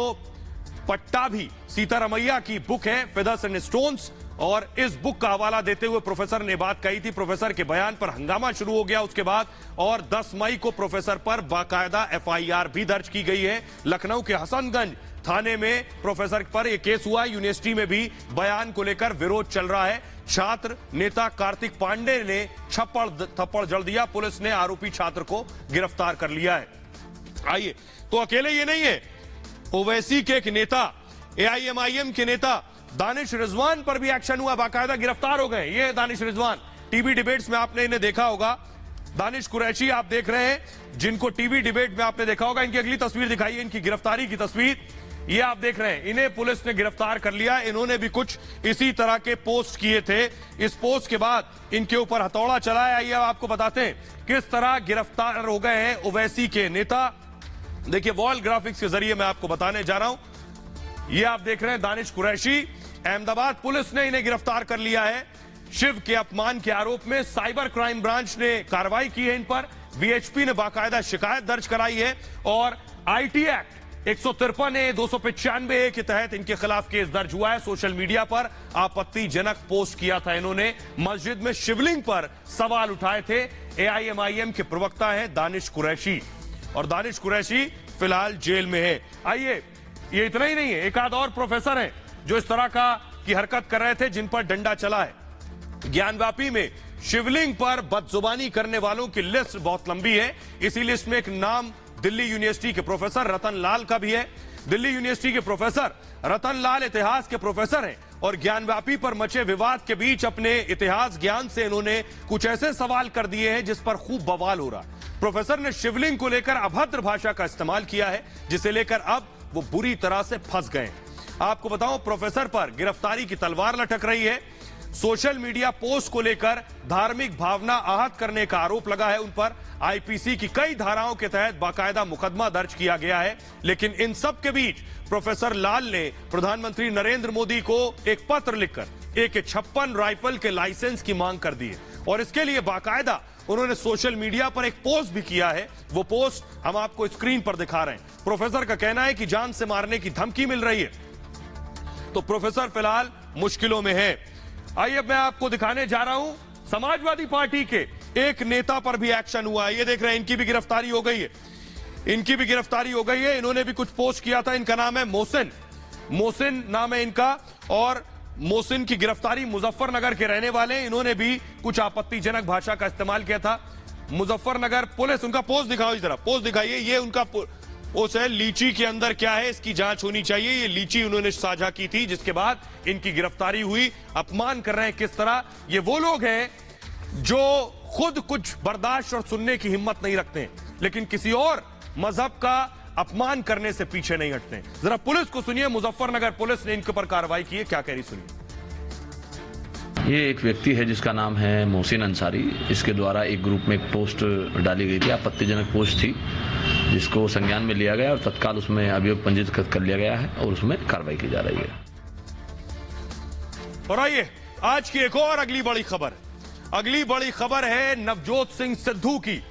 पट्टाभी सीतारमैया की बुक है फेदर्स एंड स्टोन्स, और इस बुक का हवाला देते हुए प्रोफेसर ने बात कही थी। प्रोफेसर के बयान पर हंगामा शुरू हो गया उसके बाद, और 10 मई को प्रोफेसर पर बाकायदा FIR भी दर्ज की गई है। लखनऊ के हसनगंज थाने में प्रोफेसर पर यह केस हुआ। यूनिवर्सिटी में भी बयान को लेकर विरोध चल रहा है। छात्र नेता कार्तिक पांडे ने थप्पड़ जड़ दिया, पुलिस ने आरोपी छात्र को गिरफ्तार कर लिया है। आइए, तो अकेले ये नहीं है, ओवैसी के एक नेता, AIMIM के नेता दानिश रिजवान पर भी एक्शन हुआ, बाकायदा गिरफ्तार हो गए। ये दानिश रिजवान, टीवी डिबेट्स में आपने इन्हें देखा होगा। दानिश कुरैशी आप देख रहे हैं, जिनको टीवी डिबेट में आपने देखा होगा। इनकी अगली तस्वीर दिखाइए, इनकी गिरफ्तारी की तस्वीर, ये आप देख रहे हैं। इन्हें पुलिस ने गिरफ्तार कर लिया। इन्होंने भी कुछ इसी तरह के पोस्ट किए थे। इस पोस्ट के बाद इनके ऊपर हथौड़ा चलाया। आइए आपको बताते हैं किस तरह गिरफ्तार हो गए हैं ओवैसी के नेता। देखिए वॉल ग्राफिक्स के जरिए मैं आपको बताने जा रहा हूं। ये आप देख रहे हैं दानिश कुरैशी, अहमदाबाद पुलिस ने इन्हें गिरफ्तार कर लिया है शिव के अपमान के आरोप में। साइबर क्राइम ब्रांच ने कार्रवाई की है इन पर। VHP ने बाकायदा शिकायत दर्ज कराई है और IT एक्ट 153A 295A के तहत इनके खिलाफ केस दर्ज हुआ है। सोशल मीडिया पर आपत्तिजनक पोस्ट किया था इन्होंने, मस्जिद में शिवलिंग पर सवाल उठाए थे। AIMIM के प्रवक्ता हैं दानिश कुरैशी, और दानिश कुरैशी फिलहाल जेल में है। आइए, ये इतना ही नहीं है, एक आध और प्रोफेसर हैं जो इस तरह की हरकत कर रहे थे, जिन पर डंडा चला है। ज्ञानवापी में शिवलिंग पर बदजुबानी करने वालों की लिस्ट बहुत लंबी है। इसी लिस्ट में एक नाम दिल्ली यूनिवर्सिटी के प्रोफेसर रतन लाल का भी है। दिल्ली यूनिवर्सिटी के प्रोफेसर रतन लाल इतिहास के प्रोफेसर हैं और ज्ञानवापी पर मचे विवाद के बीच अपने इतिहास ज्ञान से इन्होंने कुछ ऐसे सवाल कर दिए हैं जिस पर खूब बवाल हो रहा। प्रोफेसर ने शिवलिंग को लेकर अभद्र भाषा का इस्तेमाल किया है, जिसे लेकर अब वो बुरी तरह से फंस गए। आपको बताऊं, प्रोफेसर पर गिरफ्तारी की तलवार लटक रही है। सोशल मीडिया पोस्ट को लेकर धार्मिक भावना आहत करने का आरोप लगा है उन पर। IPC की कई धाराओं के तहत बाकायदा मुकदमा दर्ज किया गया है। लेकिन इन सब के बीच प्रोफेसर लाल ने प्रधानमंत्री नरेंद्र मोदी को एक पत्र लिखकर AK-56 राइफल के लाइसेंस की मांग कर दी है और इसके लिए बाकायदा उन्होंने सोशल मीडिया पर एक पोस्ट भी किया है। वो पोस्ट हम आपको स्क्रीन पर दिखा रहे हैं। प्रोफेसर का कहना है कि जान से मारने की धमकी मिल रही है, तो प्रोफेसर फिलहाल मुश्किलों में है। आइए मैं आपको दिखाने जा रहा हूं, समाजवादी पार्टी के एक नेता पर भी एक्शन हुआ है। ये देख रहे हैं, इनकी भी गिरफ्तारी हो गई है। इनकी भी गिरफ्तारी हो गई है। इन्होंने भी कुछ पोस्ट किया था। इनका नाम है मोहसिन नाम है इनका, और मोहसिन की गिरफ्तारी मुजफ्फरनगर के रहने वाले। इन्होंने भी कुछ आपत्तिजनक भाषा का इस्तेमाल किया था। मुजफ्फरनगर पुलिस, उनका पोस्ट दिखाओ जरा, पोस्ट दिखाइए। ये उनका उस लीची के अंदर क्या है इसकी जांच होनी चाहिए। ये लीची उन्होंने साझा की थी जिसके बाद इनकी गिरफ्तारी हुई। अपमान कर रहे हैं किस तरह। ये वो लोग हैं जो खुद कुछ बर्दाश्त और सुनने की हिम्मत नहीं रखते, लेकिन किसी और मजहब का अपमान करने से पीछे नहीं हटते। जरा पुलिस को सुनिए, मुजफ्फरनगर पुलिस ने इनके ऊपर कार्रवाई की है, क्या कह रही सुनिए। ये एक व्यक्ति है जिसका नाम है मोहसिन अंसारी। इसके द्वारा एक ग्रुप में एक पोस्ट डाली गई थी, आपत्तिजनक पोस्ट थी, जिसको संज्ञान में लिया गया और तत्काल उसमें अभियोग पंजीकृत कर लिया गया है और उसमें कार्रवाई की जा रही है। और आइए आज की एक और अगली बड़ी खबर। अगली बड़ी खबर है नवजोत सिंह सिद्धू की।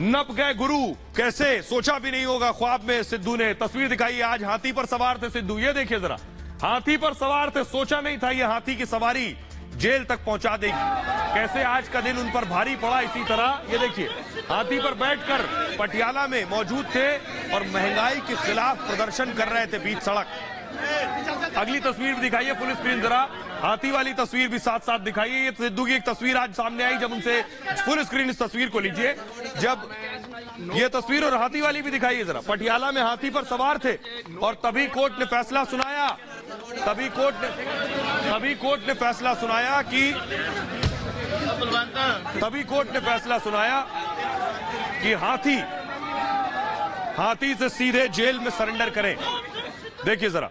नप गए गुरु, कैसे सोचा भी नहीं होगा ख्वाब में सिद्धू ने। तस्वीर दिखाई, आज हाथी पर सवार थे सिद्धू। ये देखिए जरा, हाथी पर सवार थे, सोचा नहीं था ये हाथी की सवारी जेल तक पहुंचा देगी। कैसे आज का दिन उन पर भारी पड़ा। इसी तरह ये देखिए, हाथी पर बैठकर पटियाला में मौजूद थे और महंगाई के खिलाफ प्रदर्शन कर रहे थे बीच सड़क। अगली तस्वीर भी दिखाइए फुल स्क्रीन जरा, हाथी वाली तस्वीर भी साथ साथ दिखाइए। ये सिद्धू की एक तस्वीर आज सामने आई, जब उनसे फुल स्क्रीन इस तस्वीर को लीजिए, जब ये तस्वीर और हाथी वाली भी दिखाइए जरा। पटियाला में हाथी पर सवार थे और तभी कोर्ट ने फैसला सुनाया, तभी कोर्ट ने फैसला सुनाया कि हाथी से सीधे जेल में सरेंडर करें। देखिए जरा,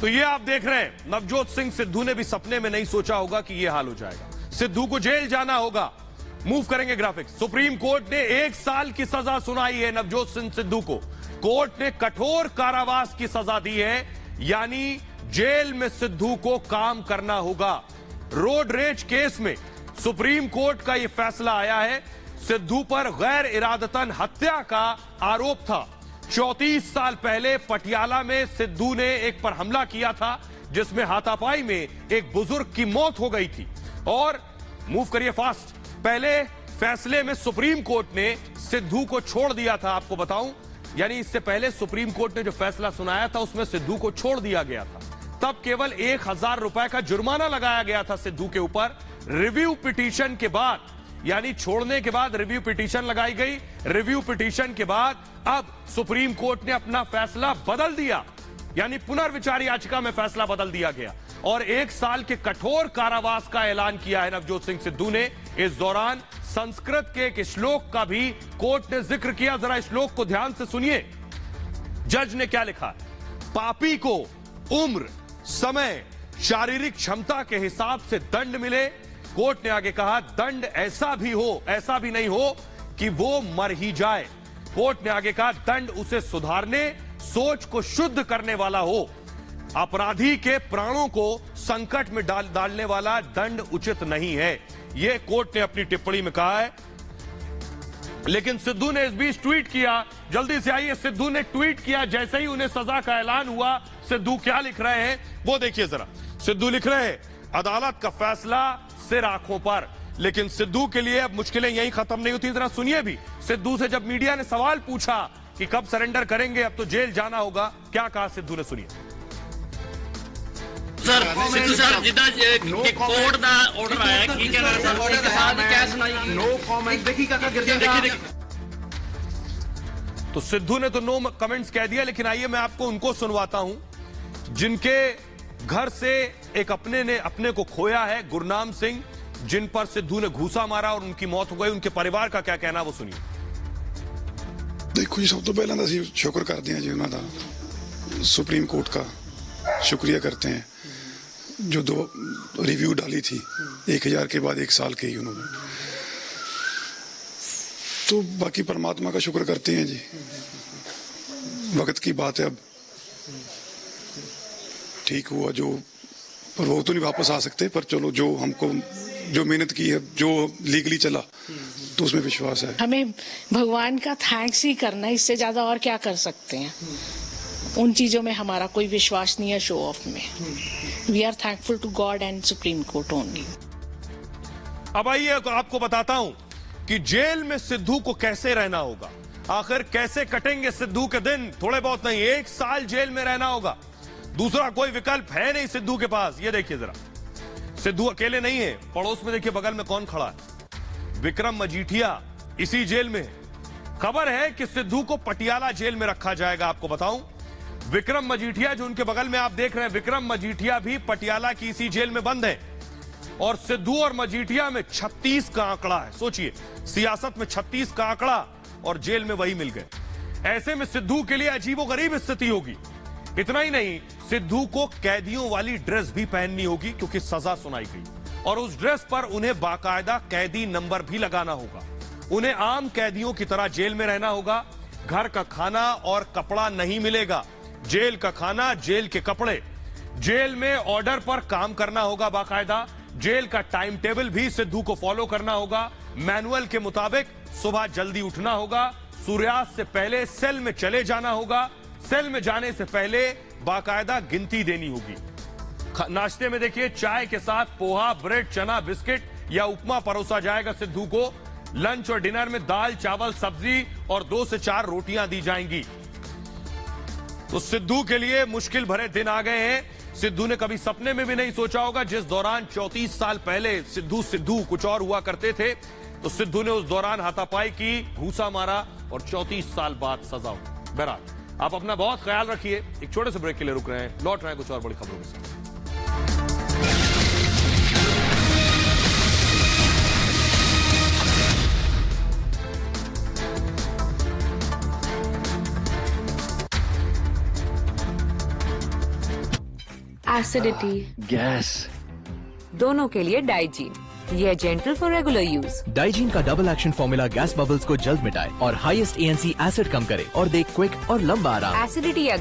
तो ये आप देख रहे हैं, नवजोत सिंह सिद्धू ने भी सपने में नहीं सोचा होगा कि ये हाल हो जाएगा। सिद्धू को जेल जाना होगा। मूव करेंगे ग्राफिक्स। सुप्रीम कोर्ट ने 1 साल की सजा सुनाई है नवजोत सिंह सिद्धू को। कोर्ट ने कठोर कारावास की सजा दी है, यानी जेल में सिद्धू को काम करना होगा। रोड रेज केस में सुप्रीम कोर्ट का यह फैसला आया है। सिद्धू पर गैर इरादतन हत्या का आरोप था। 34 साल पहले पटियाला में सिद्धू ने एक पर हमला किया था, जिसमें हाथापाई में एक बुजुर्ग की मौत हो गई थी। और मूव करिए फास्ट। पहले फैसले में सुप्रीम कोर्ट ने सिद्धू को छोड़ दिया था, आपको बताऊं, यानी इससे पहले सुप्रीम कोर्ट ने जो फैसला सुनाया था उसमें सिद्धू को छोड़ दिया गया था। तब केवल 1000 रुपए का जुर्माना लगाया गया था सिद्धू के ऊपर। रिव्यू पिटीशन के बाद, यानी छोड़ने के बाद रिव्यू पिटीशन लगाई गई। रिव्यू पिटीशन के बाद अब सुप्रीम कोर्ट ने अपना फैसला बदल दिया, यानी पुनर्विचार याचिका में फैसला बदल दिया गया और 1 साल के कठोर कारावास का ऐलान किया है नवजोत सिंह सिद्धू ने। इस दौरान संस्कृत के एक श्लोक का भी कोर्ट ने जिक्र किया। जरा श्लोक को ध्यान से सुनिए। जज ने क्या लिखा, पापी को उम्र, समय, शारीरिक क्षमता के हिसाब से दंड मिले। कोर्ट ने आगे कहा, दंड ऐसा भी नहीं हो कि वो मर ही जाए। कोर्ट ने आगे कहा, दंड उसे सुधारने, सोच को शुद्ध करने वाला हो। अपराधी के प्राणों को संकट में डालने वाला दंड उचित नहीं है, यह कोर्ट ने अपनी टिप्पणी में कहा है। लेकिन सिद्धू ने इस बीच ट्वीट किया। जल्दी से आइए, सिद्धू ने ट्वीट किया जैसे ही उन्हें सजा का ऐलान हुआ। सिद्धू क्या लिख रहे हैं वो देखिए जरा। सिद्धू लिख रहे हैं, अदालत का फैसला सिर आंखों पर। लेकिन सिद्धू के लिए अब मुश्किलें यहीं खत्म नहीं होती। जरा सुनिए भी, सिद्धू से जब मीडिया ने सवाल पूछा कि कब सरेंडर करेंगे, अब तो जेल जाना होगा, क्या कहा सिद्धू ने, सुनिए। सर सिद्धू सर जिदा कोर्ट ਦਾ ਆਰਡਰ ਆਇਆ ਕੀ ਕਹਿ ਰਹੇ ਸਰ ਉਹਦੇ ਸਾਥ ਕਹਿ ਸੁਣਾਈ नो कमेंट देखी काका देखिए। तो सिद्धू ने तो नो कमेंट्स कह दिया, लेकिन आइए मैं आपको उनको सुनवाता हूं जिनके घर से एक अपने ने अपने को खोया है, गुरनाम सिंह, जिन पर सिद्धू ने घूसा मारा और उनकी मौत हो गई। उनके परिवार का क्या कहना वो सुनिए। देखो जी, सब तो पहले तो ਅਸੀਂ शुक्र करते हैं जी उन्होंने सुप्रीम कोर्ट का शुक्रिया करते हैं जो 2 रिव्यू डाली थी 1000 के बाद 1 साल के ही उन्होंने। तो बाकी परमात्मा का शुक्र करते हैं जी। वक्त की बात है, अब ठीक हुआ जो, पर वो तो नहीं वापस आ सकते, पर चलो जो हमको जो मेहनत की है, जो लीगली चला, तो उसमें विश्वास है। हमें भगवान का थैंक्स ही करना है, इससे ज्यादा और क्या कर सकते हैं। उन चीजों में हमारा कोई विश्वास नहीं है, शो ऑफ में। We are thankful to God and supreme court only. अब आइए आपको बताता हूं कि जेल में सिद्धू को कैसे रहना होगा। आखिर कैसे कटेंगे सिद्धू के दिन। थोड़े बहुत नहीं, 1 साल जेल में रहना होगा। दूसरा कोई विकल्प है नहीं सिद्धू के पास। ये देखिए जरा, सिद्धू अकेले नहीं है, पड़ोस में देखिए बगल में कौन खड़ा है, विक्रम मजीठिया इसी जेल में है। खबर है कि सिद्धू को पटियाला जेल में रखा जाएगा। आपको बताऊं, विक्रम मजीठिया जो उनके बगल में आप देख रहे हैं, विक्रम मजीठिया भी पटियाला की इसी जेल में बंद है और सिद्धू और मजीठिया में 36 का आंकड़ा है। सोचिए, सियासत में 36 का आंकड़ा और जेल में वही मिल गए। ऐसे में सिद्धू के लिए अजीबोगरीब स्थिति होगी। इतना ही नहीं, सिद्धू को कैदियों वाली ड्रेस भी पहननी होगी क्योंकि सजा सुनाई गई और उस ड्रेस पर उन्हें बाकायदा कैदी नंबर भी लगाना होगा। उन्हें आम कैदियों की तरह जेल में रहना होगा। घर का खाना और कपड़ा नहीं मिलेगा, जेल का खाना, जेल के कपड़े। जेल में ऑर्डर पर काम करना होगा बाकायदा। जेल का टाइम टेबल भी सिद्धू को फॉलो करना होगा। मैनुअल के मुताबिक सुबह जल्दी उठना होगा, सूर्यास्त से पहले सेल में चले जाना होगा, सेल में जाने से पहले बाकायदा गिनती देनी होगी। नाश्ते में देखिए चाय के साथ पोहा, ब्रेड, चना, बिस्किट या उपमा परोसा जाएगा सिद्धू को। लंच और डिनर में दाल, चावल, सब्जी और 2 से 4 रोटियां दी जाएंगी। तो सिद्धू के लिए मुश्किल भरे दिन आ गए हैं। सिद्धू ने कभी सपने में भी नहीं सोचा होगा, जिस दौरान 34 साल पहले सिद्धू कुछ और हुआ करते थे, तो सिद्धू ने उस दौरान हाथापाई की, घूसा मारा और 34 साल बाद सजा हुई। बहरहाल आप अपना बहुत ख्याल रखिए। एक छोटे से ब्रेक के लिए रुक रहे हैं, लौट रहे हैं कुछ और बड़ी खबरों के साथ। एसिडिटी, गैस, दोनों के लिए डाइजीन। ये है gentle for regular use. Digene का double action formula gas bubbles को जल्द मिटाए और हाईएस्ट ANC एसिड कम करे और दे क्विक और लंबा आराम। एसिडिटी या